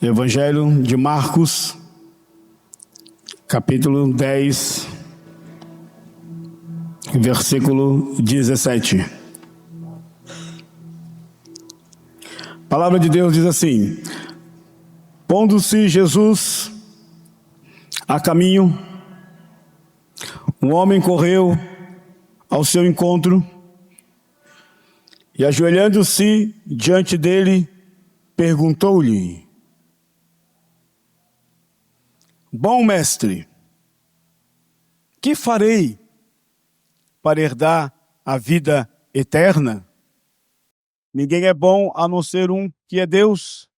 Evangelho de Marcos, capítulo 10, versículo 17. A palavra de Deus diz assim: pondo-se Jesus a caminho, um homem correu ao seu encontro e, ajoelhando-se diante dele, perguntou-lhe: bom mestre, que farei para herdar a vida eterna? Ninguém é bom a não ser um, que é Deus.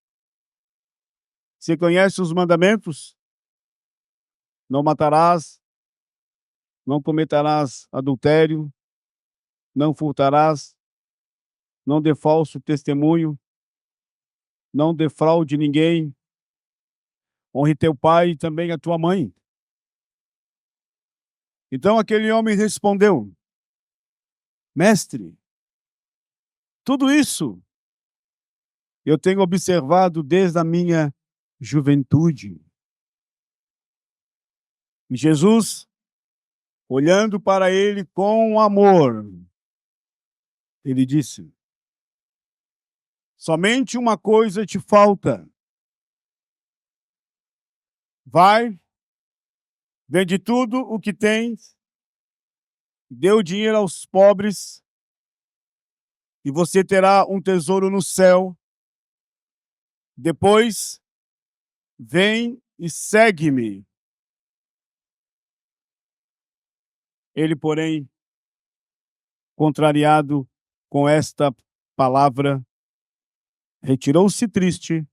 Você conhece os mandamentos? Não matarás, não cometerás adultério, não furtarás, não dê falso testemunho, não defraude ninguém, honre teu pai e também a tua mãe. Então aquele homem respondeu: mestre, tudo isso eu tenho observado desde a minha juventude. E Jesus, olhando para ele com amor, ele disse: somente uma coisa te falta. Vai, vende tudo o que tens, dê o dinheiro aos pobres, e você terá um tesouro no céu. Depois, vem e segue-me. Ele, porém, contrariado com esta palavra, retirou-se triste,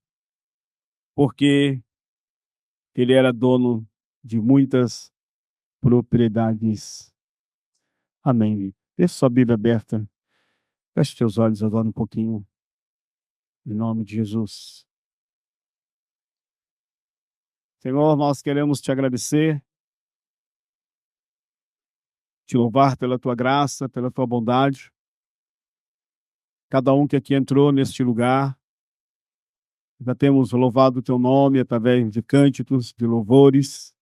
porque ele era dono de muitas propriedades. Amém. Deixe sua Bíblia aberta. Feche teus olhos agora um pouquinho. Em nome de Jesus. Senhor, nós queremos te agradecer, te louvar pela tua graça, pela tua bondade. Cada um que aqui entrou neste lugar, já temos louvado o teu nome através de cânticos, de louvores.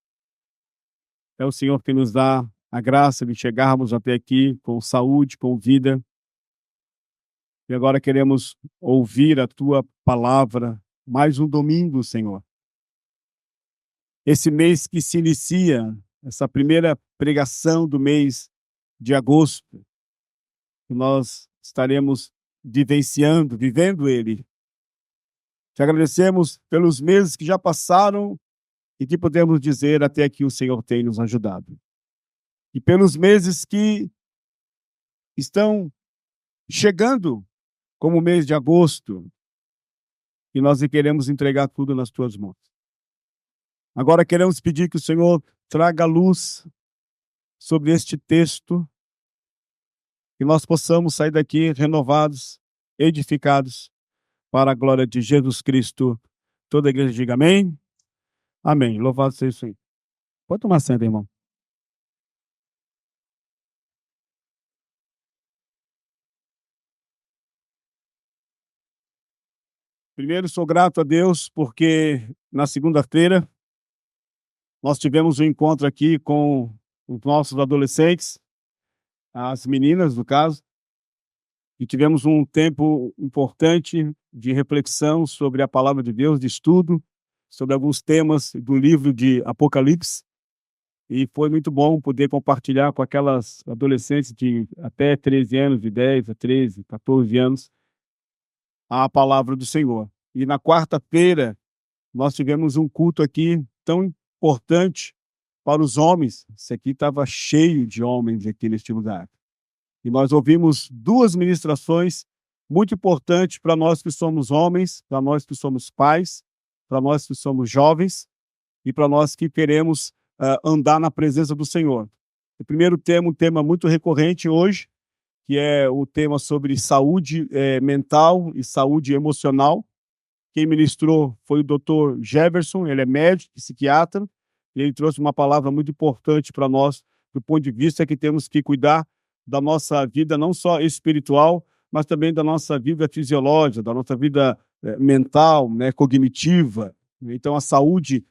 É o Senhor que nos dá a graça de chegarmos até aqui com saúde, com vida. E agora queremos ouvir a tua palavra mais um domingo, Senhor. Esse mês que se inicia, essa primeira pregação do mês de agosto, que nós estaremos vivendo ele. Te agradecemos pelos meses que já passaram e que podemos dizer até aqui o Senhor tem nos ajudado. E pelos meses que estão chegando, como o mês de agosto, e nós queremos entregar tudo nas tuas mãos. Agora queremos pedir que o Senhor traga luz sobre este texto, que nós possamos sair daqui renovados, edificados, para a glória de Jesus Cristo. Toda a igreja diga amém. Amém. Louvado seja o Senhor. Pode tomar assento, irmão. Primeiro, sou grato a Deus, porque na segunda-feira nós tivemos um encontro aqui com os nossos adolescentes, as meninas, no caso, e tivemos um tempo importante de reflexão sobre a palavra de Deus, de estudo, sobre alguns temas do livro de Apocalipse, e foi muito bom poder compartilhar com aquelas adolescentes de até 13 anos, de 10 a 13, 14 anos, a palavra do Senhor. E na quarta-feira nós tivemos um culto aqui tão importante para os homens. Isso aqui estava cheio de homens aqui neste lugar. E nós ouvimos duas ministrações muito importantes para nós que somos homens, para nós que somos pais, para nós que somos jovens e para nós que queremos andar na presença do Senhor. O primeiro tema, um tema muito recorrente hoje, que é o tema sobre saúde mental e saúde emocional. Quem ministrou foi o Dr. Jefferson, ele é médico, psiquiatra, e ele trouxe uma palavra muito importante para nós, do ponto de vista que temos que cuidar da nossa vida, não só espiritual, mas também da nossa vida fisiológica, da nossa vida mental, cognitiva. Então, a saúde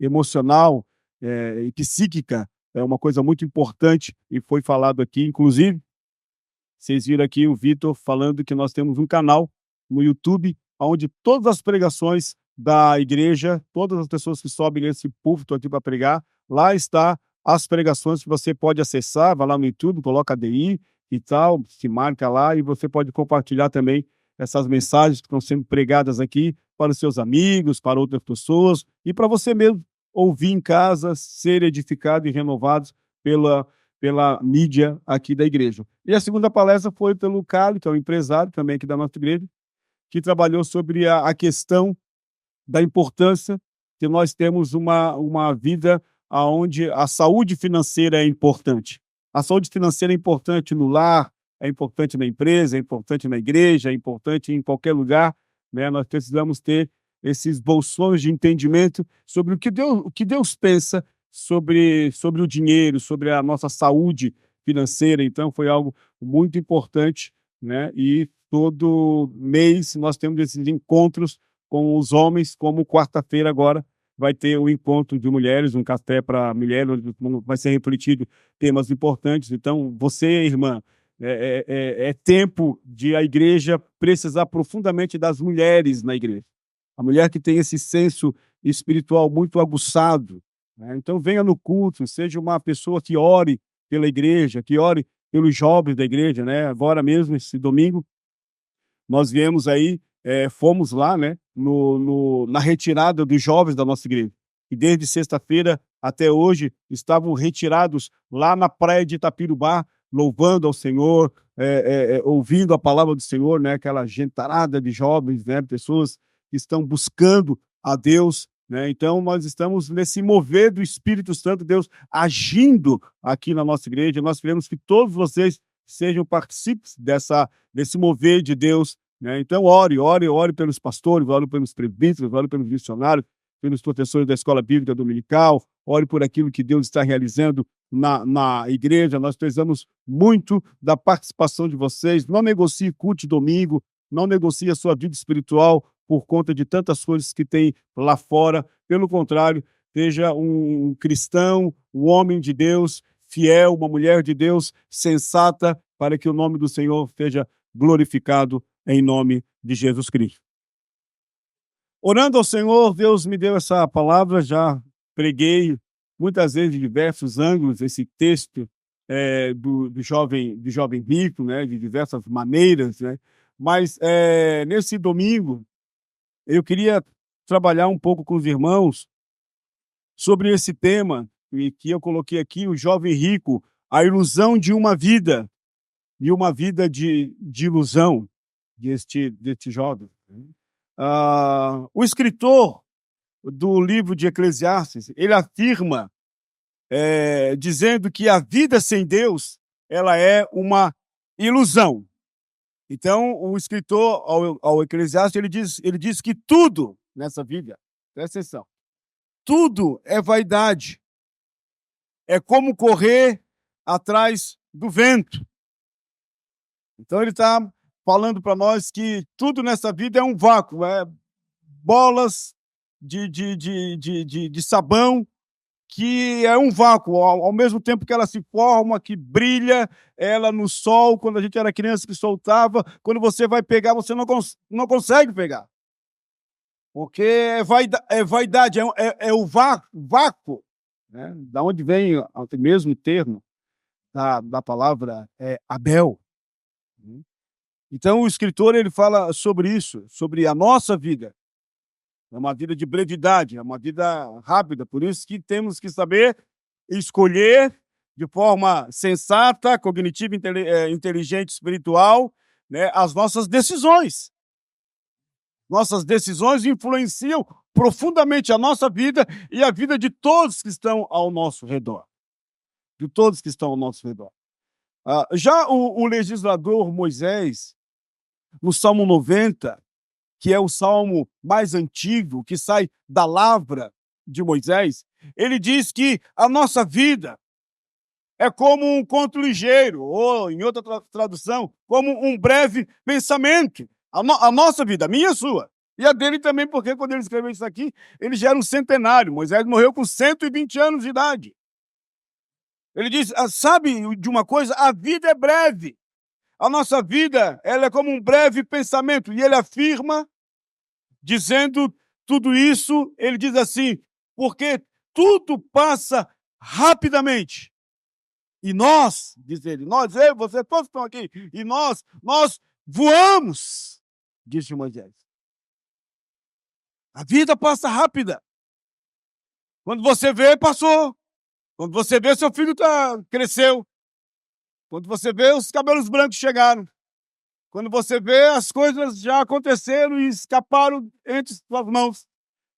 emocional e psíquica é uma coisa muito importante e foi falado aqui, inclusive, vocês viram aqui o Vitor falando que nós temos um canal no YouTube, onde todas as pregações da igreja, todas as pessoas que sobem nesse púlpito aqui para pregar, lá está as pregações que você pode acessar, vai lá no YouTube, coloca ADI e tal, se marca lá e você pode compartilhar também essas mensagens que estão sendo pregadas aqui para os seus amigos, para outras pessoas e para você mesmo ouvir em casa, ser edificado e renovado pela mídia aqui da igreja. E a segunda palestra foi pelo Carlos, que é um empresário também aqui da nossa igreja, que trabalhou sobre a questão da importância que nós temos uma vida onde a saúde financeira é importante. A saúde financeira é importante no lar, é importante na empresa, é importante na igreja, é importante em qualquer lugar, né? Nós precisamos ter esses bolsões de entendimento sobre o que Deus pensa sobre o dinheiro, sobre a nossa saúde financeira. Então, foi algo muito importante, né? E todo mês nós temos esses encontros com os homens, como quarta-feira agora vai ter o encontro de mulheres, um café para mulheres, onde vai ser refletido temas importantes. Então, você, irmã, é tempo de a igreja precisar profundamente das mulheres na igreja. A mulher que tem esse senso espiritual muito aguçado, né? Então, venha no culto, seja uma pessoa que ore pela igreja, que ore pelos jovens da igreja, né? Agora mesmo, esse domingo, nós viemos aí, fomos lá, né, na retirada dos jovens da nossa igreja. E desde sexta-feira até hoje estavam retirados lá na praia de Itapirubá, louvando ao Senhor, ouvindo a palavra do Senhor, né, aquela gentarada de jovens, né, pessoas que estão buscando a Deus, né? Então, nós estamos nesse mover do Espírito Santo, Deus agindo aqui na nossa igreja. Nós queremos que todos vocês sejam partícipes desse mover de Deus, né? Então, ore pelos pastores, ore pelos presbíteros, ore pelos missionários, pelos professores da escola bíblica dominical, ore por aquilo que Deus está realizando na igreja. Nós precisamos muito da participação de vocês. Não negocie culto de domingo, não negocie a sua vida espiritual por conta de tantas coisas que tem lá fora. Pelo contrário, seja um cristão, um homem de Deus, fiel, uma mulher de Deus, sensata, para que o nome do Senhor seja glorificado em nome de Jesus Cristo. Orando ao Senhor, Deus me deu essa palavra, já preguei muitas vezes de diversos ângulos esse texto do jovem rico, né, de diversas maneiras, né? Mas nesse domingo eu queria trabalhar um pouco com os irmãos sobre esse tema e que eu coloquei aqui, o jovem rico, a ilusão de uma vida de ilusão deste jovem. O escritor do livro de Eclesiastes, ele afirma, dizendo que a vida sem Deus, ela é uma ilusão. Então, o escritor ao Eclesiastes, ele diz que tudo nessa vida, presta atenção, tudo é vaidade. É como correr atrás do vento. Então, ele está falando para nós que tudo nessa vida é um vácuo, bolas de sabão, que é um vácuo, ao mesmo tempo que ela se forma, que brilha, ela no sol, quando a gente era criança que soltava, quando você vai pegar, você não consegue pegar. Porque é vaidade, é o vácuo, né? Da onde vem o mesmo termo da palavra Abel. Então, o escritor ele fala sobre isso, sobre a nossa vida. É uma vida de brevidade, é uma vida rápida, por isso que temos que saber escolher de forma sensata, cognitiva, inteligente, espiritual, né, as nossas decisões. Nossas decisões influenciam profundamente a nossa vida e a vida de todos que estão ao nosso redor. De todos que estão ao nosso redor. Já o legislador Moisés, no Salmo 90, que é o salmo mais antigo, que sai da lavra de Moisés, ele diz que a nossa vida é como um conto ligeiro, ou, em outra tradução, como um breve pensamento. A nossa vida, a minha e a sua, E a dele também, porque quando ele escreveu isso aqui, ele já era um centenário. Moisés morreu com 120 anos de idade. Ele diz: sabe de uma coisa? A vida é breve. A nossa vida, ela é como um breve pensamento. E ele afirma, dizendo tudo isso, ele diz assim: porque tudo passa rapidamente. E nós, diz ele, nós, eu, você, todos estão aqui, e nós voamos, disse Moisés. A vida passa rápida. Quando você vê, passou. Quando você vê, seu filho cresceu. Quando você vê, os cabelos brancos chegaram. Quando você vê, as coisas já aconteceram e escaparam entre suas mãos.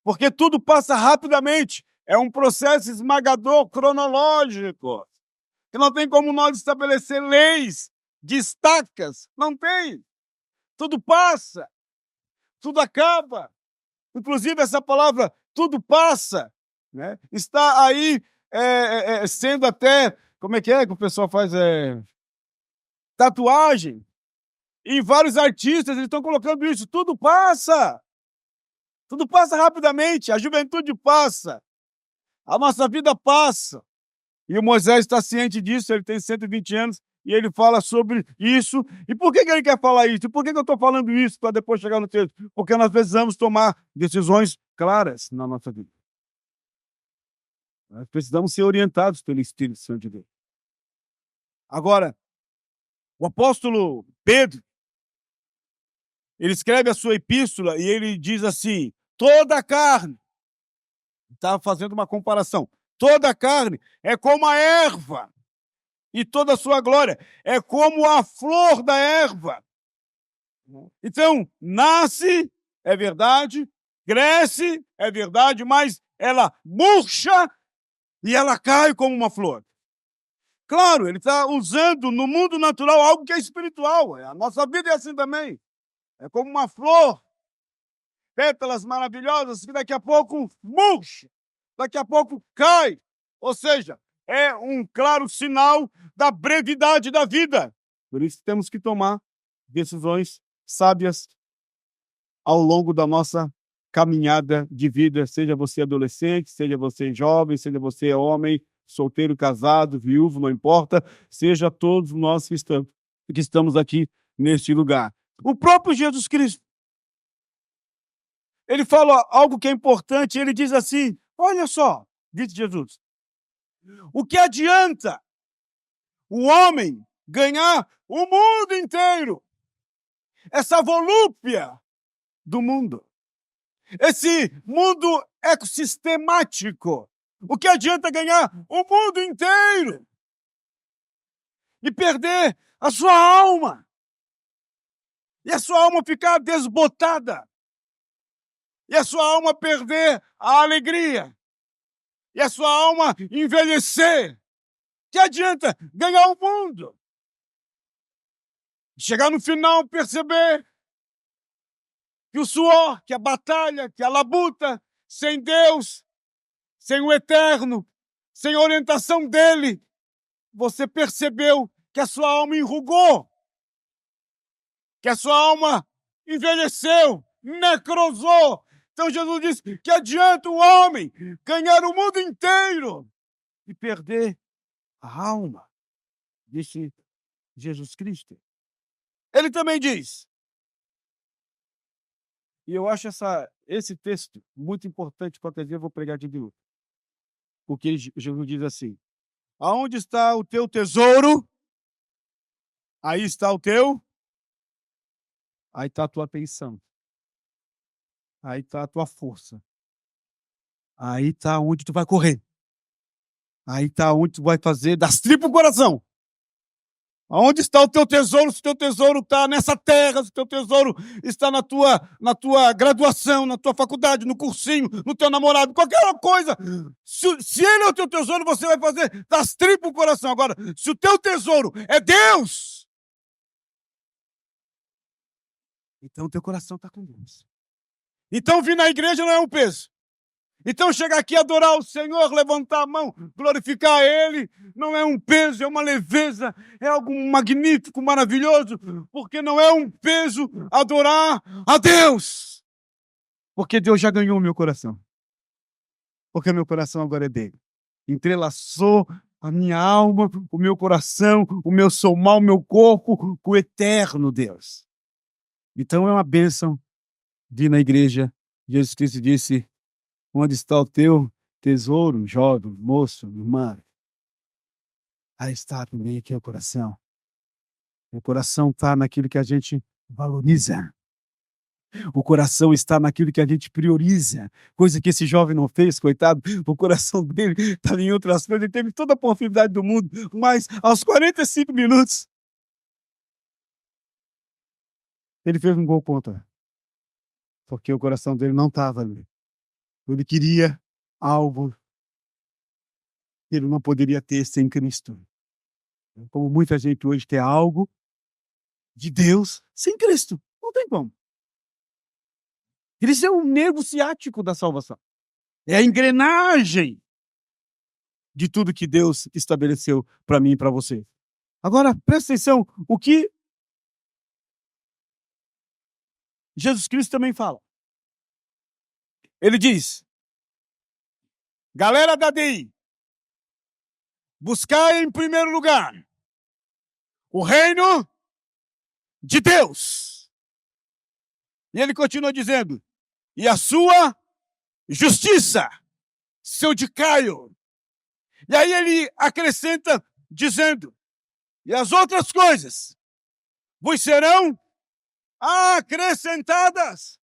Porque tudo passa rapidamente. É um processo esmagador, cronológico. Que não tem como nós estabelecer leis de estacas. Não tem. Tudo passa. Tudo acaba. Inclusive, essa palavra, tudo passa, né? Está aí sendo até, como é que o pessoal faz? Tatuagem. E vários artistas eles estão colocando isso. Tudo passa. Tudo passa rapidamente. A juventude passa. A nossa vida passa. E o Moisés está ciente disso, ele tem 120 anos, e ele fala sobre isso. E por que ele quer falar isso? E por que eu estou falando isso para depois chegar no texto? Porque nós precisamos tomar decisões claras na nossa vida. Nós precisamos ser orientados pelo Espírito Santo de Deus. Agora, o apóstolo Pedro, ele escreve a sua epístola e ele diz assim: toda a carne, estava fazendo uma comparação, toda a carne é como a erva, e toda a sua glória é como a flor da erva. Então, nasce, é verdade, cresce, é verdade, mas ela murcha e ela cai como uma flor. Claro, ele está usando no mundo natural algo que é espiritual. A nossa vida é assim também. É como uma flor, pétalas maravilhosas que daqui a pouco murcha, daqui a pouco cai. Ou seja, é um claro sinal da brevidade da vida. Por isso temos que tomar decisões sábias ao longo da nossa caminhada de vida, seja você adolescente, seja você jovem, seja você homem, solteiro, casado, viúvo, não importa, seja todos nós que estamos aqui neste lugar. O próprio Jesus Cristo, ele fala algo que é importante, ele diz assim: olha só, disse Jesus, o que adianta o homem ganhar o mundo inteiro? Essa volúpia do mundo, esse mundo ecossistemático. O que adianta ganhar o mundo inteiro e perder a sua alma? E a sua alma ficar desbotada? E a sua alma perder a alegria? E a sua alma envelhecer? Que adianta ganhar o mundo? Chegar no final, perceber que o suor, que a batalha, que a labuta, sem Deus, sem o eterno, sem a orientação dele, você percebeu que a sua alma enrugou, que a sua alma envelheceu, necrosou. Então Jesus disse: que adianta o homem ganhar o mundo inteiro e perder a alma? Disse Jesus Cristo. Ele também diz, e eu acho esse texto muito importante, qualquer dia eu vou pregar de novo, porque Jesus diz assim: aonde está o teu tesouro, aí está o teu, aí está a tua atenção, aí está a tua força, aí está onde tu vai correr, aí está onde tu vai fazer das tripas o coração. Aonde está o teu tesouro? Se o teu tesouro está nessa terra, se o teu tesouro está na tua graduação, na tua faculdade, no cursinho, no teu namorado, qualquer coisa. Se ele é o teu tesouro, você vai fazer das tripas o coração. Agora, se o teu tesouro é Deus, então o teu coração está com Deus. Então vir na igreja não é um peso. Então chegar aqui, adorar o Senhor, levantar a mão, glorificar Ele, não é um peso, é uma leveza, é algo magnífico, maravilhoso, porque não é um peso adorar a Deus. Porque Deus já ganhou o meu coração. Porque meu coração agora é dele. Entrelaçou a minha alma, o meu coração, o meu somar, o meu corpo com o eterno Deus. Então é uma bênção de ir na igreja. Jesus Cristo disse: onde está o teu tesouro, jovem, moço, irmã? Aí está também aqui o coração. O coração está naquilo que a gente valoriza. O coração está naquilo que a gente prioriza, coisa que esse jovem não fez, coitado. O coração dele estava em outras coisas, ele teve toda a oportunidade do mundo, mas aos 45 minutos, ele fez um gol contra, porque o coração dele não estava ali. Ele queria algo que ele não poderia ter sem Cristo. Como muita gente hoje tem algo de Deus sem Cristo, não tem como. Cristo é o nervo ciático da salvação. É a engrenagem de tudo que Deus estabeleceu para mim e para você. Agora, presta atenção, o que Jesus Cristo também fala. Ele diz: galera da DI, buscar em primeiro lugar o reino de Deus. E ele continua dizendo: e a sua justiça, seu Caio. E aí ele acrescenta dizendo: e as outras coisas vos serão acrescentadas.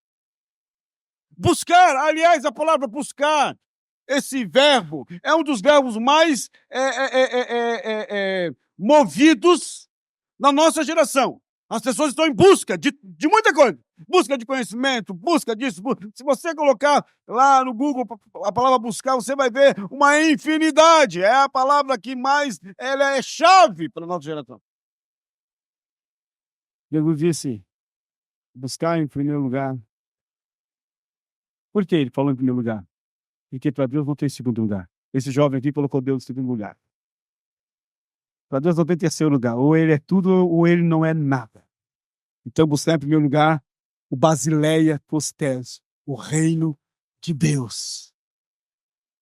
Buscar, aliás, a palavra buscar, esse verbo, é um dos verbos mais movidos na nossa geração. As pessoas estão em busca de muita coisa. Busca de conhecimento, busca disso. Se você colocar lá no Google a palavra buscar, você vai ver uma infinidade. É a palavra que mais ela é chave para a nossa geração. Jesus disse: buscar em primeiro lugar. Por que ele falou em primeiro lugar? Porque para Deus não tem segundo lugar. Esse jovem aqui colocou Deus em segundo lugar. Para Deus não tem terceiro lugar. Ou ele é tudo, ou ele não é nada. Então, buscar em primeiro lugar o Basileia Postes, o reino de Deus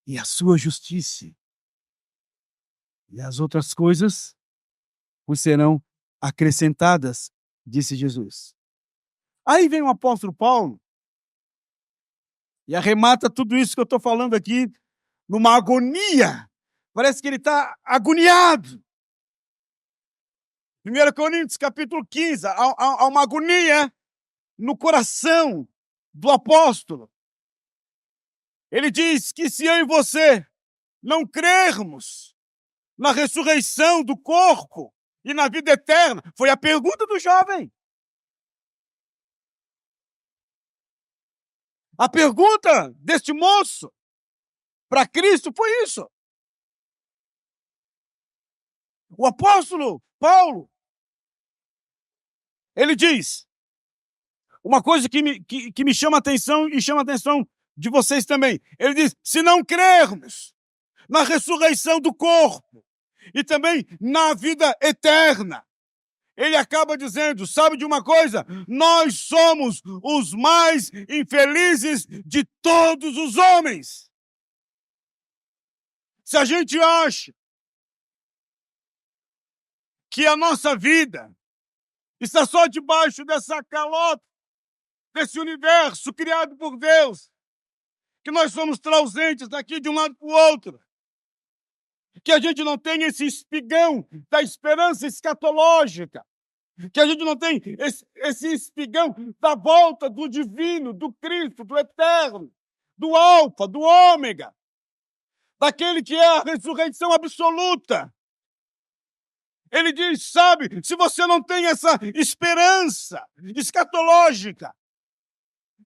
e a sua justiça. E as outras coisas vos serão acrescentadas, disse Jesus. Aí vem o apóstolo Paulo e arremata tudo isso que eu estou falando aqui numa agonia. Parece que ele está agoniado. 1 Coríntios, capítulo 15, há uma agonia no coração do apóstolo. Ele diz que se eu e você não crermos na ressurreição do corpo e na vida eterna, foi a pergunta do jovem. A pergunta deste moço para Cristo foi isso. O apóstolo Paulo, ele diz uma coisa que me chama a atenção e chama a atenção de vocês também. Ele diz: se não crermos na ressurreição do corpo e também na vida eterna, ele acaba dizendo, sabe de uma coisa? Nós somos os mais infelizes de todos os homens. Se a gente acha que a nossa vida está só debaixo dessa calota, desse universo criado por Deus, que nós somos trausentes daqui de um lado para o outro, que a gente não tem esse espigão da esperança escatológica, que a gente não tem esse espigão da volta do divino, do Cristo, do eterno, do alfa, do ômega, daquele que é a ressurreição absoluta. Ele diz, sabe, se você não tem essa esperança escatológica,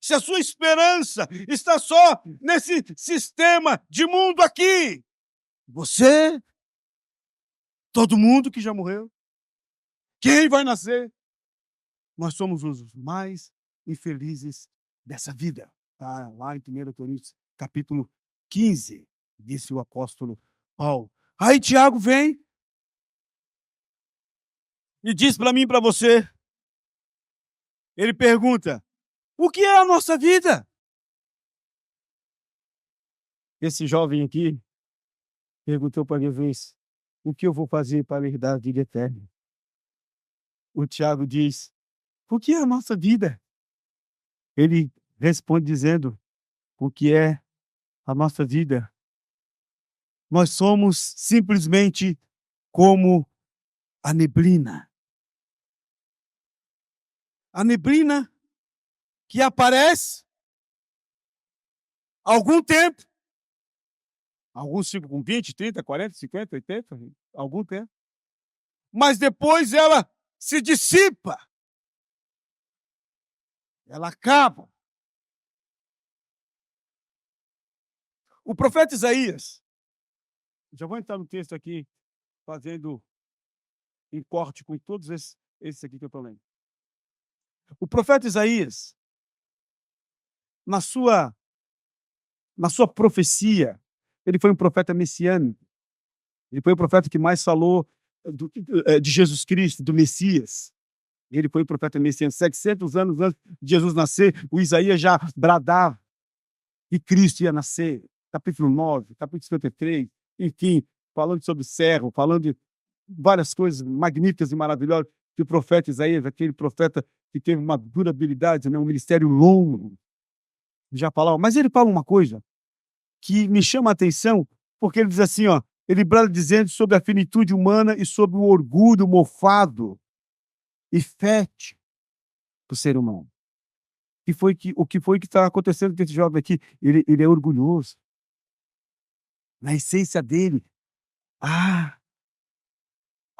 se a sua esperança está só nesse sistema de mundo aqui, você, todo mundo que já morreu, quem vai nascer? Nós somos os mais infelizes dessa vida. Tá lá em 1 Coríntios, capítulo 15, disse o apóstolo Paulo. Aí Tiago vem e diz para mim e para você, ele pergunta, o que é a nossa vida? Esse jovem aqui perguntou para Jesus: o que eu vou fazer para herdar a vida eterna? O Tiago diz: o que é a nossa vida? Ele responde dizendo: o que é a nossa vida? Nós somos simplesmente como a neblina. A neblina que aparece há algum tempo. Alguns ficam com 20, 30, 40, 50, 80, algum tempo. Mas depois ela se dissipa. Ela acaba. O profeta Isaías, já vou entrar no texto aqui, fazendo um corte com todos esses aqui que eu estou lendo. O profeta Isaías, na sua profecia, ele foi um profeta messiânico. Ele foi o profeta que mais falou de Jesus Cristo, do Messias. Ele foi o profeta messiânico. 700 anos antes de Jesus nascer, o Isaías já bradava que Cristo ia nascer. Capítulo 9, capítulo 53, enfim, falando sobre o servo, falando de várias coisas magníficas e maravilhosas que o profeta Isaías, aquele profeta que teve uma durabilidade, né, um ministério longo, já falava. Mas ele fala uma coisa que me chama a atenção, porque ele diz assim, ó, ele brada dizendo sobre a finitude humana e sobre o orgulho mofado e fétido do ser humano. O que foi que está acontecendo com esse jovem aqui? Ele é orgulhoso. Na essência dele, há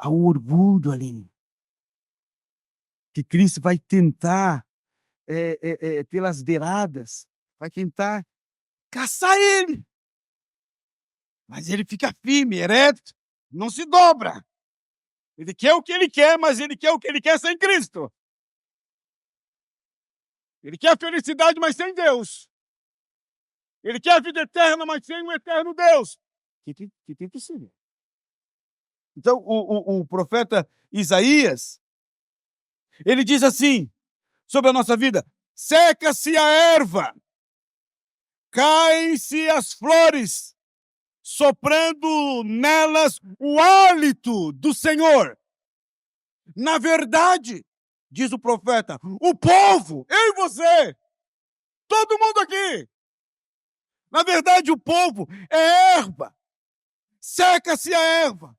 um orgulho ali. Que Cristo vai tentar, pelas beiradas, vai tentar caçar ele. Mas ele fica firme, ereto, não se dobra. Ele quer o que ele quer, mas ele quer o que ele quer sem Cristo. Ele quer a felicidade, mas sem Deus. Ele quer a vida eterna, mas sem o eterno Deus. Que tem que ser. Então, o profeta Isaías, ele diz assim, sobre a nossa vida: seca-se a erva, caem-se as flores, soprando nelas o hálito do Senhor. Na verdade, diz o profeta, o povo, eu e você, todo mundo aqui, na verdade o povo é erva, seca-se a erva,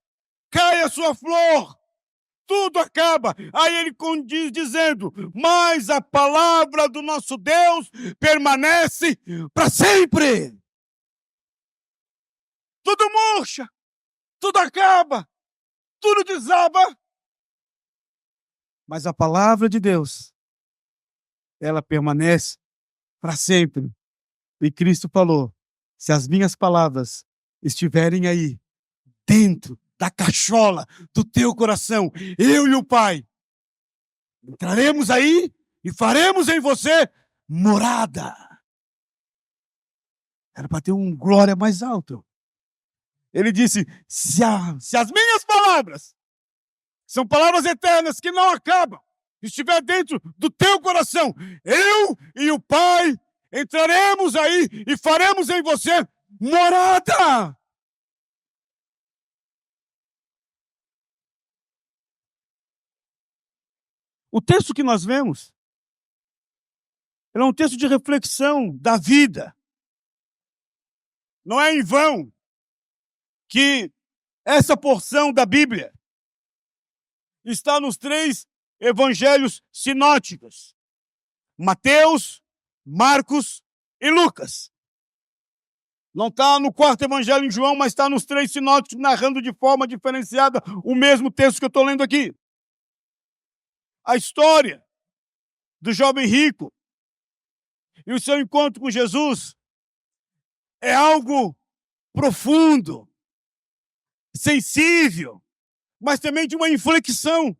cai a sua flor, tudo acaba. Aí ele condiz dizendo, mas a palavra do nosso Deus permanece para sempre. Tudo murcha, tudo acaba, tudo desaba. Mas a palavra de Deus, ela permanece para sempre. E Cristo falou, se as minhas palavras estiverem aí, dentro da cachola do teu coração, eu e o Pai, entraremos aí e faremos em você morada. Era para ter um glória mais alto. Ele disse, se as minhas palavras, são palavras eternas que não acabam, estiver dentro do teu coração, eu e o Pai entraremos aí e faremos em você morada. O texto que nós vemos é um texto de reflexão da vida. Não é em vão que essa porção da Bíblia está nos 3 evangelhos sinóticos: Mateus, Marcos e Lucas. Não está no 4º evangelho em João, mas está nos 3 sinóticos, narrando de forma diferenciada o mesmo texto que eu estou lendo aqui. A história do jovem rico e o seu encontro com Jesus é algo profundo, sensível, mas também de uma inflexão,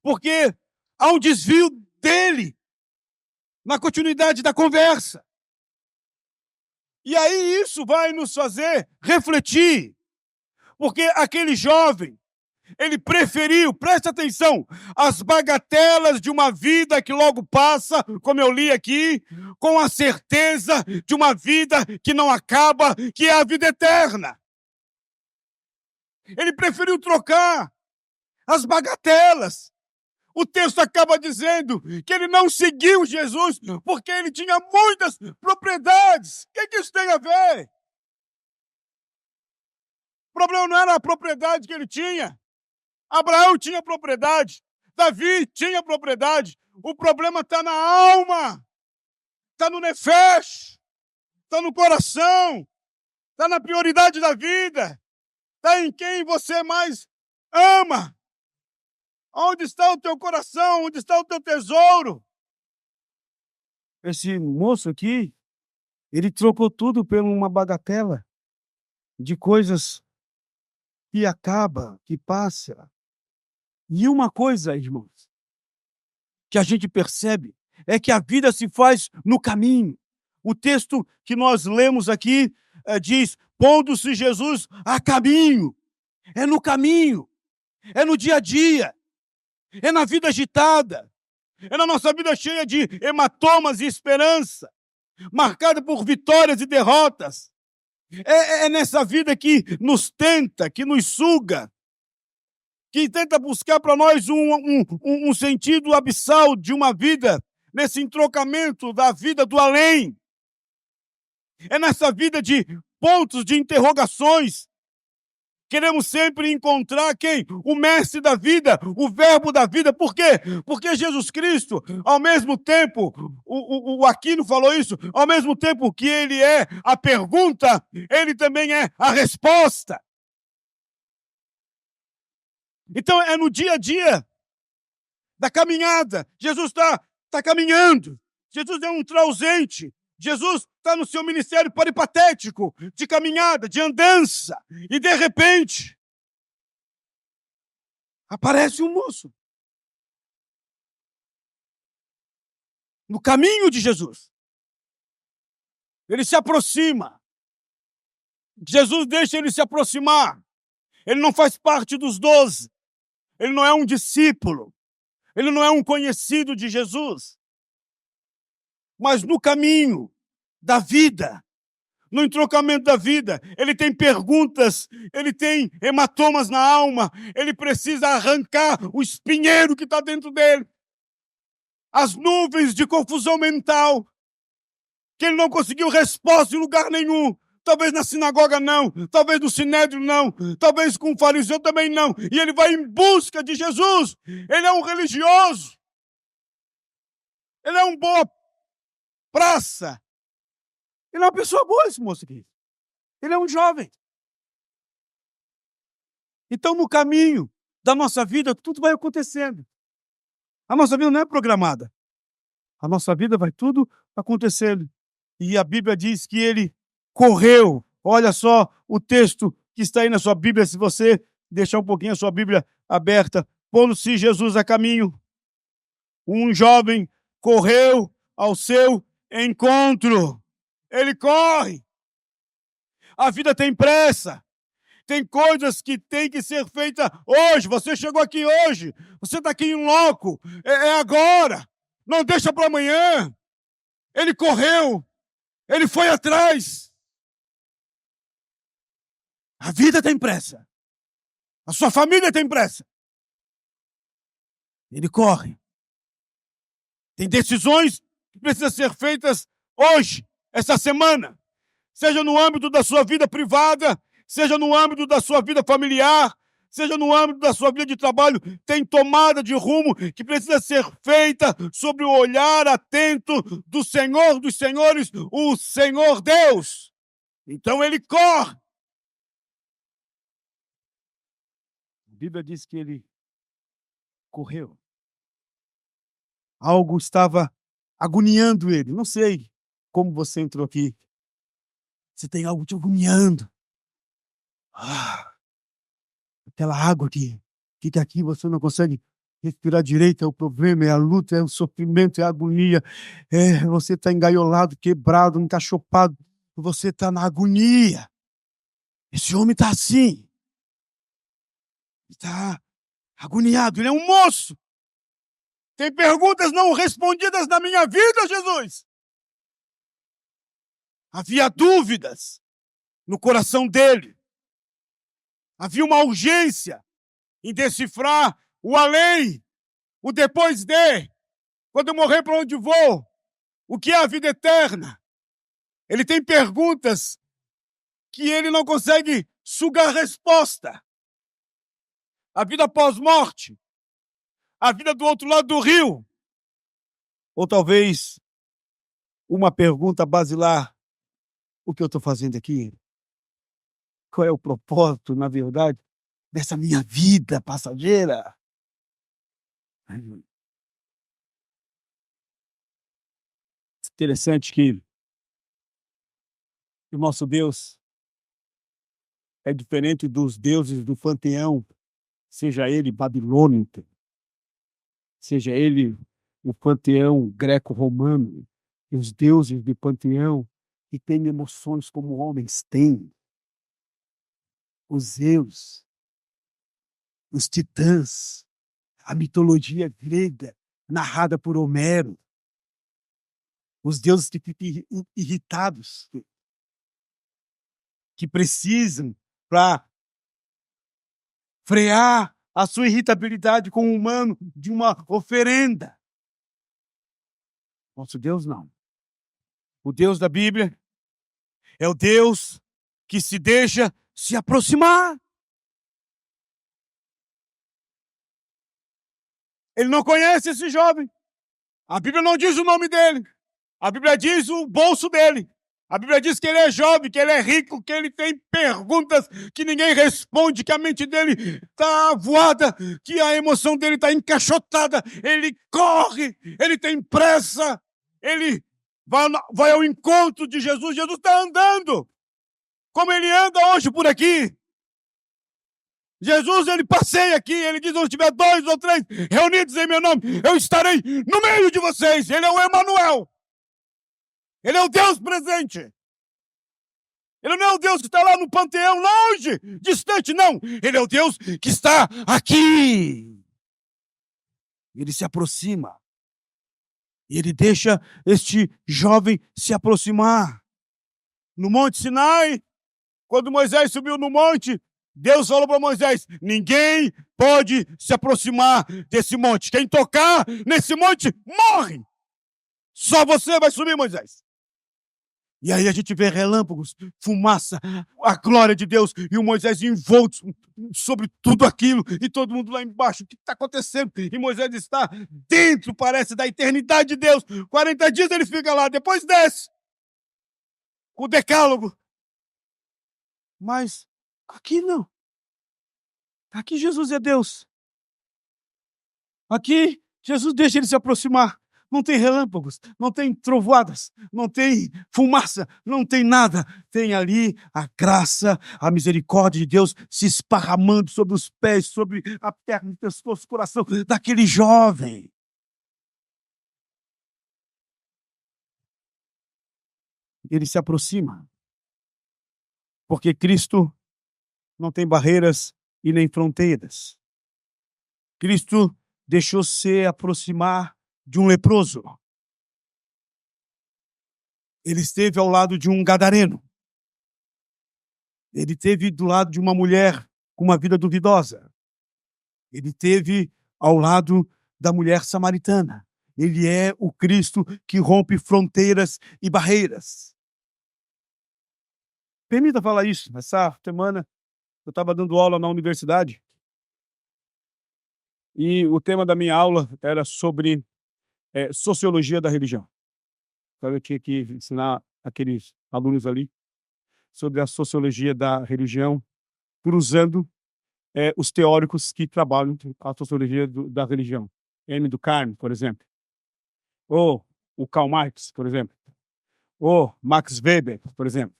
porque há um desvio dele na continuidade da conversa. E aí isso vai nos fazer refletir, porque aquele jovem Ele preferiu, preste atenção, as bagatelas de uma vida que logo passa, como eu li aqui, com a certeza de uma vida que não acaba, que é a vida eterna. Ele preferiu trocar as bagatelas. O texto acaba dizendo que ele não seguiu Jesus porque ele tinha muitas propriedades. O que isso tem a ver? O problema não era a propriedade que ele tinha. Abraão tinha propriedade. Davi tinha propriedade. O problema está na alma. Está no nefesh. Está no coração. Está na prioridade da vida. Está em quem você mais ama. Onde está o teu coração? Onde está o teu tesouro? Esse moço aqui, ele trocou tudo por uma bagatela de coisas que acaba, que passa. E uma coisa, irmãos, que a gente percebe é que a vida se faz no caminho. O texto que nós lemos aqui diz: pondo-se Jesus a caminho. É no caminho, é no dia a dia, é na vida agitada, é na nossa vida cheia de hematomas e esperança, marcada por vitórias e derrotas. É nessa vida que nos tenta, que nos suga, que tenta buscar para nós um sentido abissal de uma vida, nesse entrocamento da vida do além. É nessa vida de pontos de interrogações. Queremos sempre encontrar quem? O mestre da vida, o verbo da vida. Por quê? Porque Jesus Cristo, ao mesmo tempo, o Aquino falou isso, ao mesmo tempo que ele é a pergunta, ele também é a resposta. Então é no dia a dia da caminhada. Jesus está caminhando. Jesus é um trausente. Jesus está no seu ministério peripatético, de caminhada, de andança. E de repente, aparece um moço. No caminho de Jesus. Ele se aproxima. Jesus deixa ele se aproximar. Ele não faz parte dos 12. Ele não é um discípulo. Ele não é um conhecido de Jesus. Mas no caminho da vida, no entrocamento da vida, ele tem perguntas, ele tem hematomas na alma, ele precisa arrancar o espinheiro que está dentro dele. As nuvens de confusão mental, que ele não conseguiu resposta em lugar nenhum. Talvez na sinagoga não, talvez no sinédrio não, talvez com o fariseu também não. E ele vai em busca de Jesus. Ele é um religioso. Ele é um boa praça. Ele é uma pessoa boa, esse moço aqui. Ele é um jovem. Então, no caminho da nossa vida, tudo vai acontecendo. A nossa vida não é programada. A nossa vida vai tudo acontecendo. E a Bíblia diz que ele correu. Olha só o texto que está aí na sua Bíblia, se você deixar um pouquinho a sua Bíblia aberta. Pondo-se Jesus a caminho, um jovem correu ao seu encontro. Ele corre. A vida tem pressa. Tem coisas que tem que ser feitas hoje. Você chegou aqui hoje. Você está aqui em loco. É agora. Não deixa para amanhã. Ele correu. Ele foi atrás. A vida tem pressa. A sua família tem pressa. Ele corre. Tem decisões que precisam ser feitas hoje, essa semana. Seja no âmbito da sua vida privada, seja no âmbito da sua vida familiar, seja no âmbito da sua vida de trabalho, tem tomada de rumo que precisa ser feita sobre o olhar atento do Senhor dos Senhores, o Senhor Deus. Então ele corre. A Bíblia diz que ele correu. Algo estava agoniando ele. Não sei como você entrou aqui. Você tem algo te agoniando. Aquela água que fica aqui, você não consegue respirar direito. É o problema, é a luta, é o sofrimento, é a agonia. Você está engaiolado, quebrado, encaixopado. Você está na agonia. Esse homem está assim. Está agoniado, ele é um moço. Tem perguntas não respondidas na minha vida, Jesus. Havia dúvidas no coração dele. Havia uma urgência em decifrar o além, o depois de, quando eu morrer, para onde vou, o que é a vida eterna. Ele tem perguntas que ele não consegue sugar resposta. A vida pós-morte, a vida do outro lado do rio. Ou talvez uma pergunta basilar: o que eu estou fazendo aqui? Qual é o propósito, na verdade, dessa minha vida passageira? Interessante que o nosso Deus é diferente dos deuses do panteão, seja ele babilônico, seja ele o panteão greco-romano, e os deuses do panteão que têm emoções como homens têm. Os Zeus, os titãs, a mitologia grega narrada por Homero, os deuses que ficam irritados, que precisam para frear a sua irritabilidade com o humano de uma oferenda. Nosso Deus não. O Deus da Bíblia é o Deus que se deixa se aproximar. Ele não conhece esse jovem. A Bíblia não diz o nome dele. A Bíblia diz o bolso dele. A Bíblia diz que ele é jovem, que ele é rico, que ele tem perguntas que ninguém responde, que a mente dele está voada, que a emoção dele está encaixotada. Ele corre, ele tem pressa, ele vai ao encontro de Jesus. Jesus está andando, como ele anda hoje por aqui. Jesus, ele passeia aqui, ele diz: onde tiver 2 ou 3 reunidos em meu nome, eu estarei no meio de vocês. Ele é o Emanuel. Ele é o Deus presente. Ele não é o Deus que está lá no panteão, longe, distante, não. Ele é o Deus que está aqui. Ele se aproxima. E ele deixa este jovem se aproximar. No Monte Sinai, quando Moisés subiu no monte, Deus falou para Moisés: ninguém pode se aproximar desse monte. Quem tocar nesse monte, morre. Só você vai subir, Moisés. E aí a gente vê relâmpagos, fumaça, a glória de Deus e o Moisés envolto sobre tudo aquilo e todo mundo lá embaixo. O que está acontecendo? E Moisés está dentro, parece, da eternidade de Deus. 40 dias ele fica lá, depois desce com o decálogo. Mas aqui não. Aqui Jesus é Deus. Aqui Jesus deixa ele se aproximar. Não tem relâmpagos, não tem trovoadas, não tem fumaça, não tem nada. Tem ali a graça, a misericórdia de Deus se esparramando sobre os pés, sobre a perna, o pescoço, o coração daquele jovem. Ele se aproxima. Porque Cristo não tem barreiras e nem fronteiras. Cristo deixou se aproximar de um leproso. Ele esteve ao lado de um gadareno. Ele esteve do lado de uma mulher com uma vida duvidosa. Ele esteve ao lado da mulher samaritana. Ele é o Cristo que rompe fronteiras e barreiras. Permita falar isso. Essa semana eu estava dando aula na universidade e o tema da minha aula era sobre sociologia da religião. Então eu tinha que ensinar aqueles alunos ali sobre a sociologia da religião, cruzando os teóricos que trabalham com a sociologia da religião. M. Durkheim, por exemplo. Ou o Karl Marx, por exemplo. Ou Max Weber, por exemplo.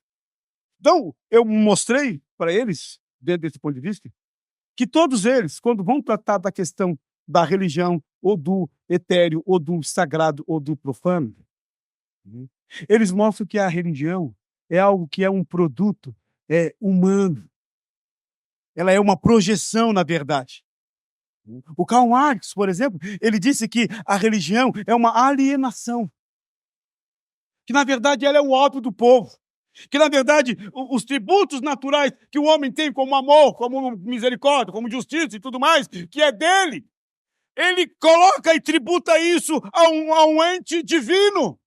Então, eu mostrei para eles, dentro desse ponto de vista, que todos eles, quando vão tratar da questão da religião, ou do etéreo, ou do sagrado, ou do profano, eles mostram que a religião é algo que é um produto humano. ela é uma projeção, na verdade. O Karl Marx, por exemplo, ele disse que a religião é uma alienação, que na verdade ela é o ópio do povo, que na verdade os tributos naturais que o homem tem, como amor, como misericórdia, como justiça e tudo mais, que é dele, ele coloca e tributa isso a um ente divino,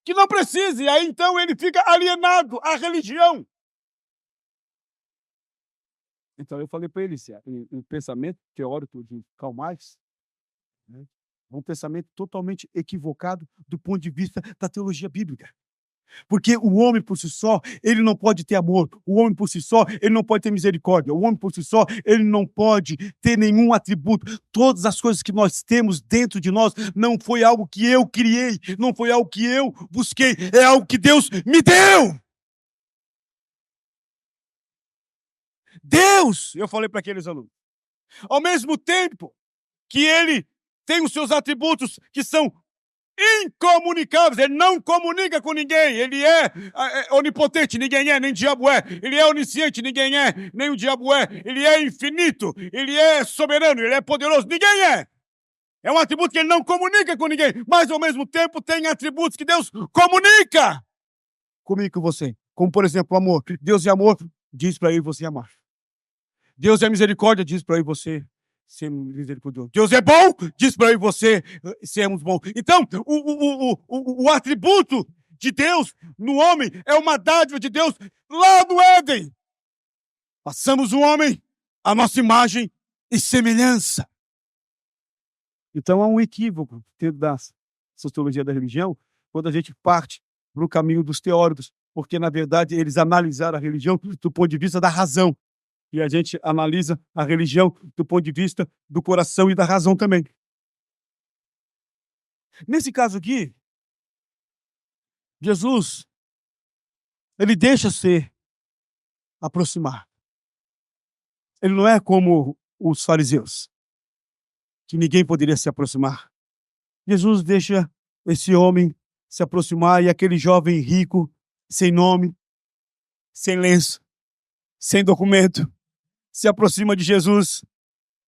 que não precisa, e aí então ele fica alienado à religião. Então eu falei para ele, o pensamento teórico de Karl Marx, né, é um pensamento totalmente equivocado do ponto de vista da teologia bíblica. Porque o homem por si só, ele não pode ter amor. O homem por si só, ele não pode ter misericórdia. O homem por si só, ele não pode ter nenhum atributo. Todas as coisas que nós temos dentro de nós não foi algo que eu criei, não foi algo que eu busquei, é algo que Deus me deu. Deus, eu falei para aqueles alunos, ao mesmo tempo que ele tem os seus atributos que são incomunicáveis, ele não comunica com ninguém, ele é onipotente, ninguém é, nem o diabo é, ele é onisciente, ninguém é, nem o diabo é, ele é infinito, ele é soberano, ele é poderoso, ninguém é. É um atributo que ele não comunica com ninguém, mas ao mesmo tempo tem atributos que Deus comunica comigo e com você. Como, por exemplo, o amor. Deus é amor, diz para eu e você amar. Deus é misericórdia, diz para eu e você ser misericordioso. Deus é bom, diz para eu e você sermos bons. Então, o atributo de Deus no homem é uma dádiva de Deus lá do Éden. Passamos o homem à nossa imagem e semelhança. Então há um equívoco dentro da sociologia da religião quando a gente parte para o caminho dos teóricos, porque, na verdade, eles analisaram a religião do ponto de vista da razão. E a gente analisa a religião do ponto de vista do coração e da razão também. Nesse caso aqui, Jesus, ele deixa se aproximar. Ele não é como os fariseus, que ninguém poderia se aproximar. Jesus deixa esse homem se aproximar e aquele jovem rico, sem nome, sem lenço, sem documento, se aproxima de Jesus.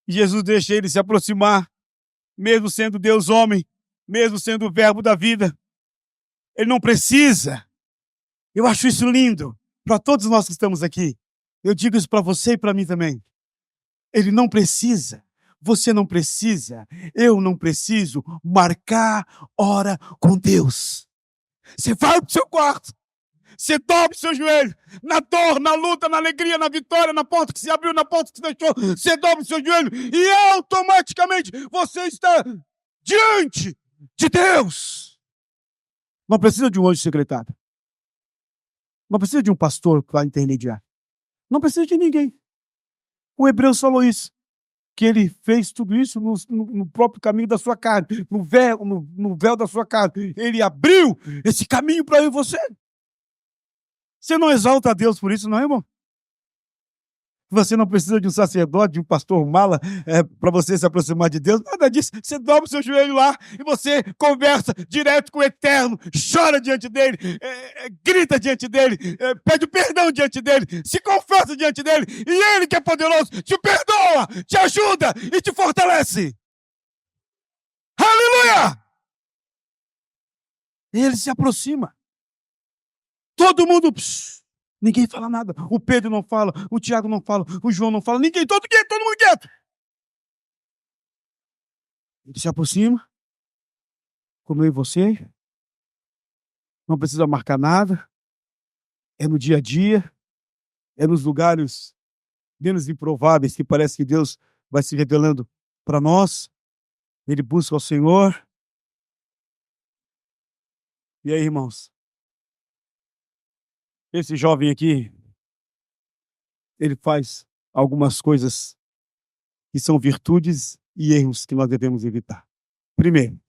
E Jesus deixa ele se aproximar, mesmo sendo Deus homem, mesmo sendo o verbo da vida. Ele não precisa. Eu acho isso lindo para todos nós que estamos aqui. Eu digo isso para você e para mim também. Ele não precisa. Você não precisa. Eu não preciso marcar hora com Deus. Você vai para o seu quarto. Você dobra o seu joelho, na dor, na luta, na alegria, na vitória, na porta que se abriu, na porta que se fechou, você dobra o seu joelho e automaticamente você está diante de Deus. Não precisa de um anjo secretário. Não precisa de um pastor para intermediar. Não precisa de ninguém. O Hebreus falou isso, que ele fez tudo isso no próprio caminho da sua carne, no véu da sua carne. Ele abriu esse caminho para eu e você. Você não exalta a Deus por isso, não, irmão? Você não precisa de um sacerdote, de um pastor mala para você se aproximar de Deus. Nada disso. Você dobra o seu joelho lá e você conversa direto com o Eterno, chora diante dele, grita diante dele, pede perdão diante dele, se confessa diante dele. E ele que é poderoso te perdoa, te ajuda e te fortalece. Aleluia! E ele se aproxima. Todo mundo, ninguém fala nada. O Pedro não fala, o Tiago não fala, o João não fala, ninguém, todo mundo quieto. Ele se aproxima, como eu e você, não precisa marcar nada, é no dia a dia, é nos lugares menos improváveis que parece que Deus vai se revelando para nós. Ele busca o Senhor. E aí, irmãos? Esse jovem aqui, ele faz algumas coisas que são virtudes e erros que nós devemos evitar. Primeiro,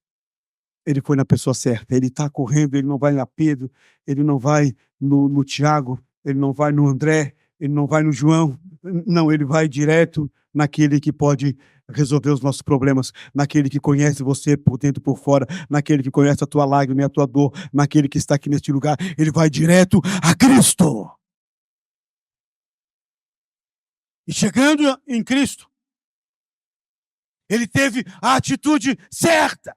ele foi na pessoa certa. Ele está correndo, ele não vai na Pedro, ele não vai no Tiago, ele não vai no André, ele não vai no João. Não, ele vai direto naquele que pode resolver os nossos problemas, naquele que conhece você por dentro e por fora, naquele que conhece a tua lágrima e a tua dor, naquele que está aqui neste lugar. Ele vai direto a Cristo. E chegando em Cristo, ele teve a atitude certa.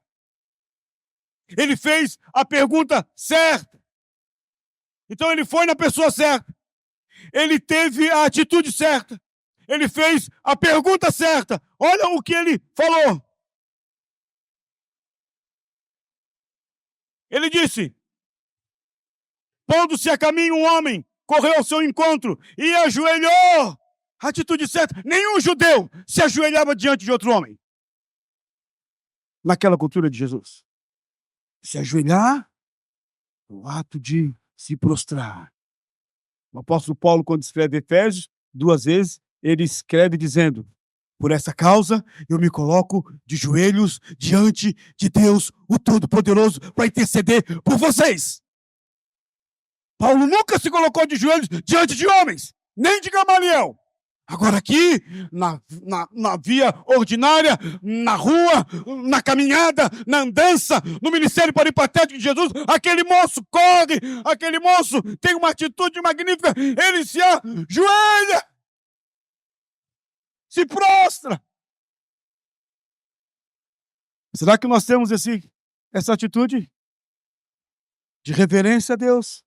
Ele fez a pergunta certa. Então ele foi na pessoa certa. Ele teve a atitude certa. Ele fez a pergunta certa. Olha o que ele falou. Ele disse: pondo-se a caminho, um homem correu ao seu encontro e ajoelhou. Atitude certa. Nenhum judeu se ajoelhava diante de outro homem. Naquela cultura de Jesus. Se ajoelhar, o ato de se prostrar. O apóstolo Paulo, quando escreve Efésios, 2 vezes, ele escreve dizendo: por essa causa, eu me coloco de joelhos diante de Deus, o Todo-Poderoso, para interceder por vocês. Paulo nunca se colocou de joelhos diante de homens, nem de Gamaliel. Agora aqui, na via ordinária, na rua, na caminhada, na andança, no ministério peripatético de Jesus, aquele moço corre, aquele moço tem uma atitude magnífica, ele se ajoelha, se prostra. Será que nós temos essa atitude de reverência a Deus?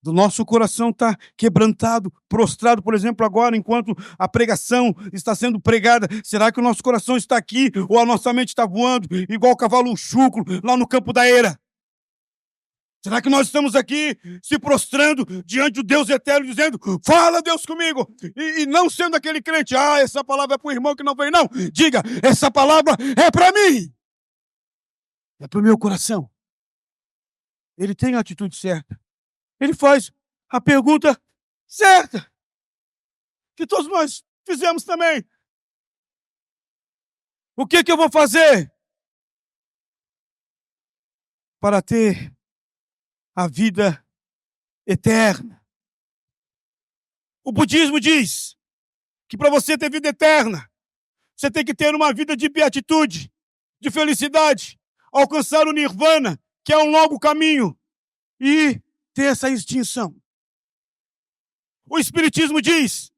Do nosso coração está quebrantado, prostrado, por exemplo, agora, enquanto a pregação está sendo pregada. Será que o nosso coração está aqui ou a nossa mente está voando, igual o cavalo chucro lá no campo da eira? Será que nós estamos aqui se prostrando diante do Deus eterno, dizendo: fala, Deus, comigo, e não sendo aquele crente: essa palavra é para o irmão que não veio, não. Diga: essa palavra é para mim, é para o meu coração. Ele tem a atitude certa. Ele faz a pergunta certa, que todos nós fizemos também. O que eu vou fazer para ter a vida eterna? O budismo diz que para você ter vida eterna, você tem que ter uma vida de beatitude, de felicidade, alcançar o nirvana, que é um longo caminho, e ter essa extinção. O Espiritismo diz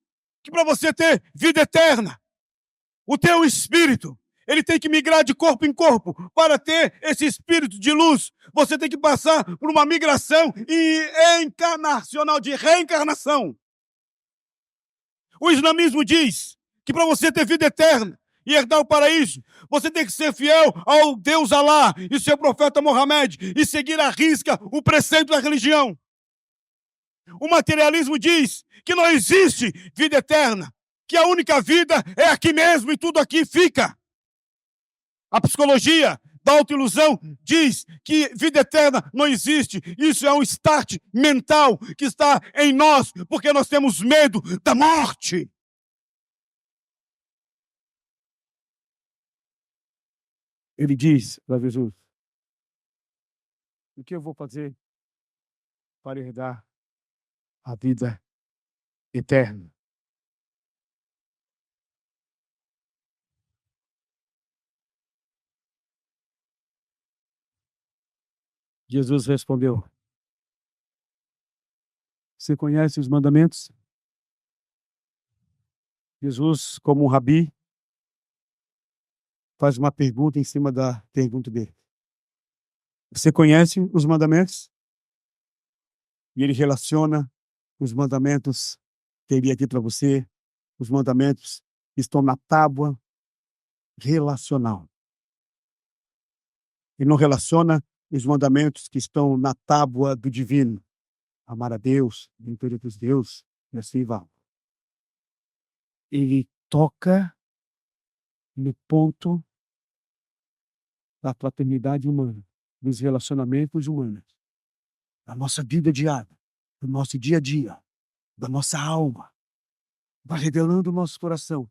que para você ter vida eterna, o teu espírito, ele tem que migrar de corpo em corpo. Para ter esse espírito de luz, você tem que passar por uma migração encarnacional, de reencarnação. O islamismo diz que para você ter vida eterna e herdar o paraíso, você tem que ser fiel ao Deus Alá e seu profeta Mohammed e seguir à risca o preceito da religião. O materialismo diz que não existe vida eterna, que a única vida é aqui mesmo e tudo aqui fica. A psicologia da autoilusão diz que vida eterna não existe. Isso é um start mental que está em nós, porque nós temos medo da morte. Ele diz para Jesus: o que eu vou fazer para herdar a vida eterna? Jesus respondeu: você conhece os mandamentos? Jesus, como um rabi, faz uma pergunta em cima da pergunta dele. Você conhece os mandamentos? E ele relaciona os mandamentos que ele aqui para você. Os mandamentos estão na tábua relacional. Ele não relaciona os mandamentos que estão na tábua do divino. Amar a Deus, em todos os deuses, e assim vai. Ele toca no ponto da fraternidade humana, dos relacionamentos humanos, da nossa vida diária, do nosso dia a dia, da nossa alma. Vai revelando o nosso coração,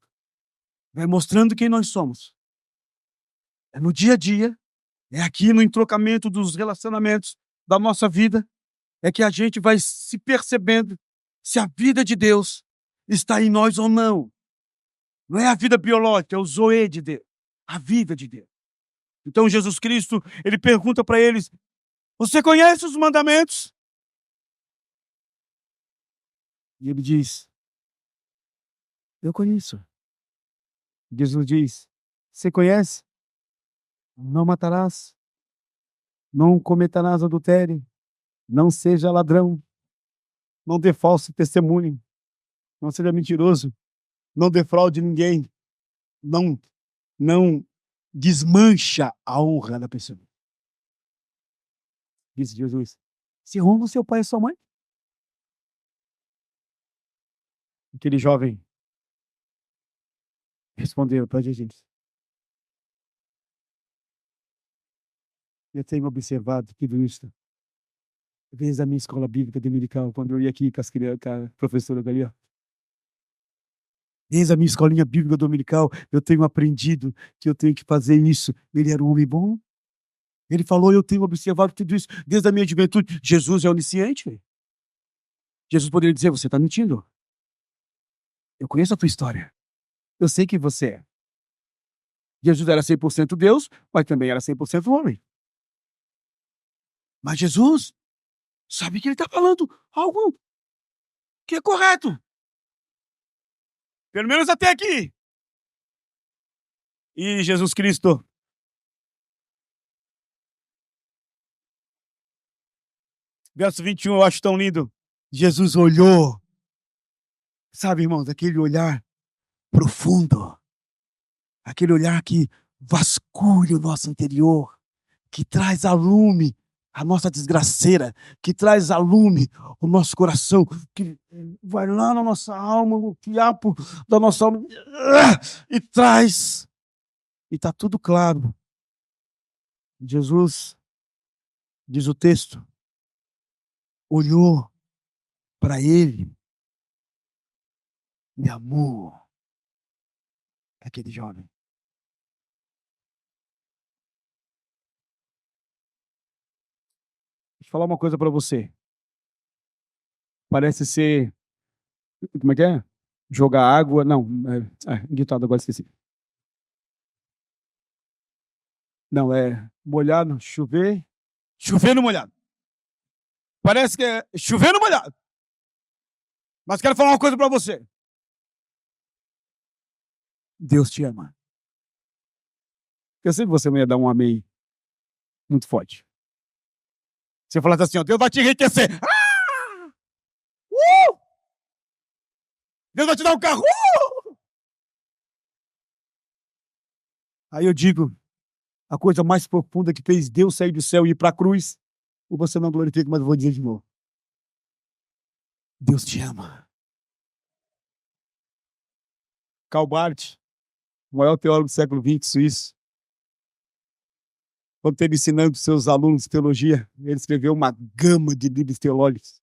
vai mostrando quem nós somos. É no dia a dia, é aqui no entrocamento dos relacionamentos da nossa vida, é que a gente vai se percebendo se a vida de Deus está em nós ou não. Não é a vida biológica, é o zoe de Deus, a vida de Deus. Então Jesus Cristo, ele pergunta para eles: você conhece os mandamentos? E ele diz: Eu conheço. Jesus diz: você conhece? Não matarás, não cometerás adultério, não seja ladrão, não dê falso testemunho, não seja mentiroso, não defraude ninguém, não, não desmancha a honra da pessoa. Disse Jesus: se honra seu pai e sua mãe. Aquele jovem respondeu para Jesus: eu tenho observado tudo isso desde a minha escola bíblica dominical, quando eu ia aqui com as crianças, com a professora dali, ó. Desde a minha escolinha bíblica dominical, eu tenho aprendido que eu tenho que fazer isso. Ele era um homem bom. Ele falou: eu tenho observado tudo isso desde a minha juventude. Jesus é onisciente. Jesus poderia dizer: você está mentindo. Eu conheço a tua história. Eu sei quem você é. Jesus era 100% Deus, mas também era 100% homem. Mas Jesus sabe que ele está falando algo que é correto. Pelo menos até aqui. E Jesus Cristo, verso 21, eu acho tão lindo. Jesus olhou, sabe, irmãos, aquele olhar profundo, aquele olhar que vasculha o nosso interior, que traz a lume a nossa desgraceira, que traz a lume o nosso coração, que vai lá na nossa alma, no fiapo da nossa alma, e traz, e está tudo claro. Jesus, diz o texto, olhou para ele e amou aquele jovem. Deixa eu falar uma coisa para você. Parece ser, como é que é? Jogar água, não, ditado, agora esqueci. Não, é molhado, chover no molhado. Parece que é chover no molhado. Mas quero falar uma coisa para você. Deus te ama. Eu sei que você não ia dar um amém muito forte. Você falasse assim, ó, Deus vai te enriquecer. Ah! Deus vai te dar um carro. Aí eu digo, a coisa mais profunda que fez Deus sair do céu e ir para a cruz, ou você não glorifica, mas eu vou dizer de novo. Deus te ama. Karl Barth, o maior teólogo do século XX, suíço, quando esteve ensinando seus alunos de teologia, ele escreveu uma gama de livros teológicos.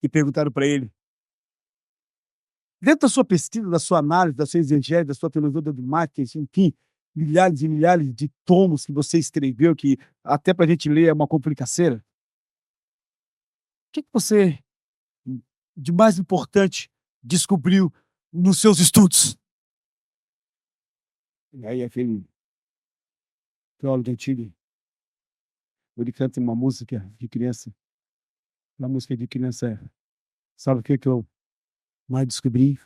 E perguntaram para ele, dentro da sua pesquisa, da sua análise, da sua exegese, da sua teologia dogmática, enfim, milhares e milhares de tomos que você escreveu, que até para a gente ler é uma complicaceira. O que você, de mais importante, descobriu nos seus estudos? E aí aquele teólogo antigo, ele canta uma música de criança. Uma música de criança é, sabe o que eu mais descobri?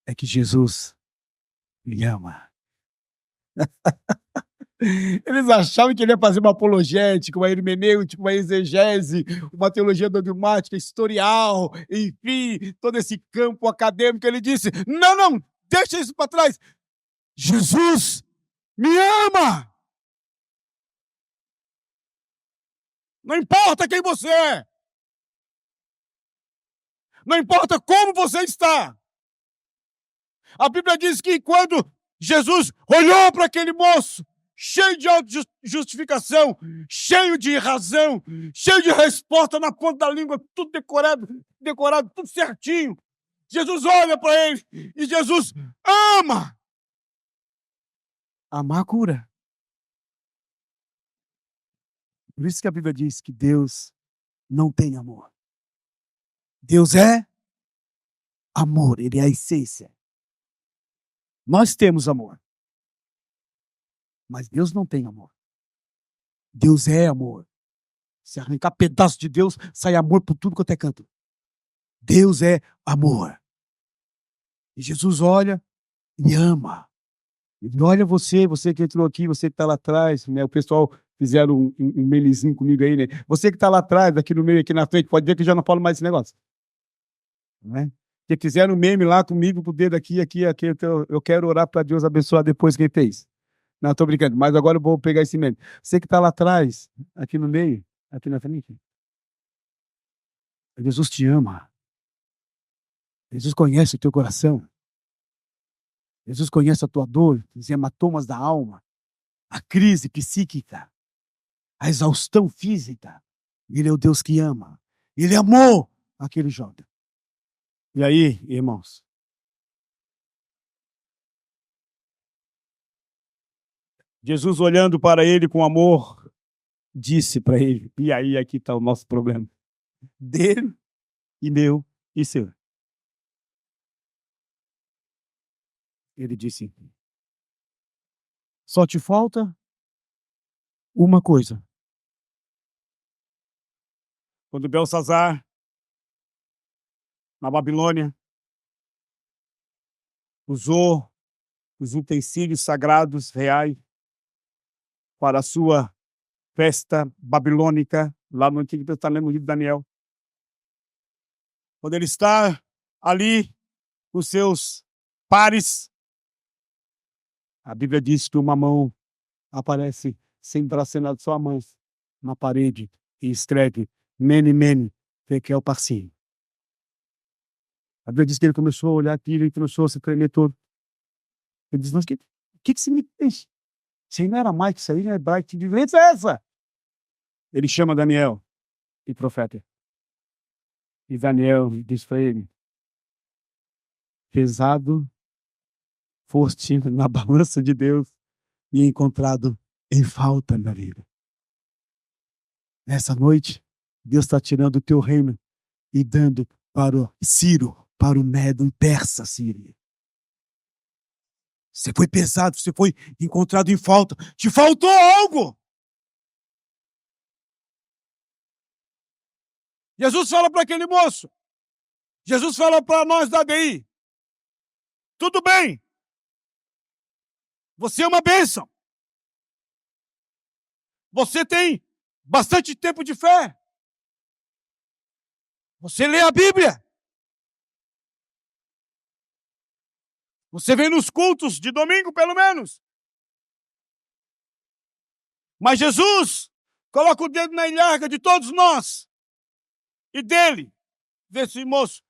É que Jesus me ama. Eles achavam que ele ia fazer uma apologética, uma hermenêutica, uma exegese, uma teologia dogmática, historial, enfim, todo esse campo acadêmico. Ele disse, não, deixa isso para trás. Jesus me ama. Não importa quem você é. Não importa como você está. A Bíblia diz que quando Jesus olhou para aquele moço, cheio de autojustificação, cheio de razão, cheio de resposta na ponta da língua, tudo decorado, tudo certinho. Jesus olha para ele e Jesus ama. Amar cura. Por isso que a Bíblia diz que Deus não tem amor. Deus é amor, ele é a essência. Nós temos amor. Mas Deus não tem amor. Deus é amor. Se arrancar pedaço de Deus, sai amor por tudo quanto é canto. Deus é amor. E Jesus olha e ama. Ele olha você que entrou aqui, você que está lá atrás, né? O pessoal fizeram um melezinho comigo aí, né? Você que está lá atrás, aqui no meio, aqui na frente, pode ver que eu já não falo mais esse negócio. Não é? Que fizeram um meme lá comigo, com o dedo aqui, eu quero orar para Deus abençoar depois quem fez. Não, estou brincando, mas agora eu vou pegar esse meme. Você que está lá atrás, aqui no meio, aqui na frente, Jesus te ama. Jesus conhece o teu coração. Jesus conhece a tua dor, os hematomas da alma, a crise psíquica, a exaustão física. Ele é o Deus que ama. Ele amou aquele jovem. E aí, irmãos? Jesus, olhando para ele com amor, disse para ele, e aí aqui está o nosso problema, dele e meu e seu. Ele disse, só te falta uma coisa. Quando Belsazar, na Babilônia, usou os utensílios sagrados reais para a sua festa babilônica, lá no Antigo Testamento, no livro de Daniel. Quando ele está ali com seus pares, a Bíblia diz que uma mão aparece sem braço, só a mão na parede e escreve Mene, Mene, Tekel Parsim. A Bíblia diz que ele começou a olhar aquilo, ele começou a se tremer todo. Ele diz, mas o que você me fez? Isso aí não era mais que isso aí, né? Que vivência é essa? Ele chama Daniel, e profeta. E Daniel diz para ele, pesado foste na balança de Deus e encontrado em falta na vida. Nessa noite, Deus está tirando o teu reino e dando para o Ciro, para o Medo e Persa, Síria. Você foi pesado, você foi encontrado em falta. Te faltou algo! Jesus fala para aquele moço. Jesus fala para nós da ADI. Tudo bem. Você é uma bênção. Você tem bastante tempo de fé. Você lê a Bíblia. Você vem nos cultos de domingo, pelo menos. Mas Jesus coloca o dedo na ilharga de todos nós. E dele, desse moço,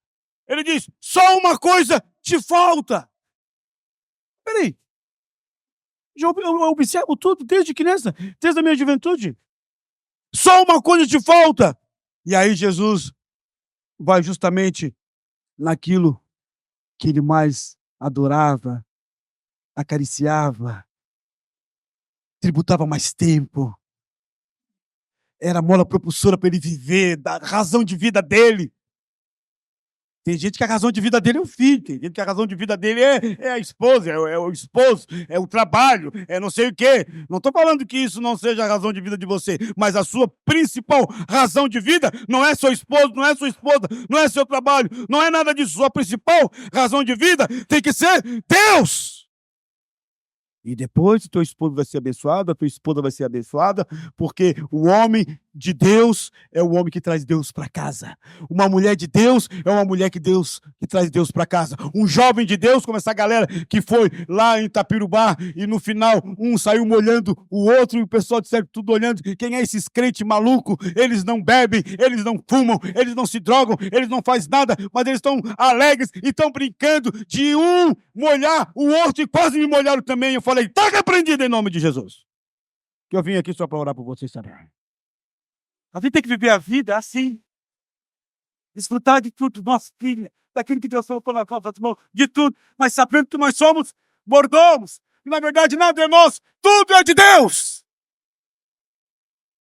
ele diz, só uma coisa te falta. Peraí. Eu observo tudo desde criança, desde a minha juventude. Só uma coisa te falta. E aí Jesus vai justamente naquilo que ele mais adorava, acariciava, tributava mais tempo. Era a mola propulsora para ele viver, da razão de vida dele. Tem gente que a razão de vida dele é o filho, tem gente que a razão de vida dele é a esposa, é o esposo, é o trabalho, é não sei o quê. Não estou falando que isso não seja a razão de vida de você, mas a sua principal razão de vida não é seu esposo, não é sua esposa, não é seu trabalho, não é nada disso. Sua principal razão de vida tem que ser Deus. E depois o teu esposo vai ser abençoado, a tua esposa vai ser abençoada, porque o homem de Deus é o homem que traz Deus para casa. Uma mulher de Deus é uma mulher que traz Deus para casa. Um jovem de Deus, como essa galera que foi lá em Itapirubá e no final um saiu molhando o outro e o pessoal disseram tudo olhando. Quem é esses crentes malucos? Eles não bebem, eles não fumam, eles não se drogam, eles não fazem nada, mas eles estão alegres e estão brincando de um molhar o outro e quase me molharam também. Eu falei, tá repreendido em nome de Jesus. Que eu vim aqui só para orar por vocês também. A gente tem que viver a vida assim. Desfrutar de tudo, nossa filha, daquilo que Deus colocou na nossas mãos, de tudo, mas sabendo que nós somos mordomos. E na verdade nada é nosso, tudo é de Deus.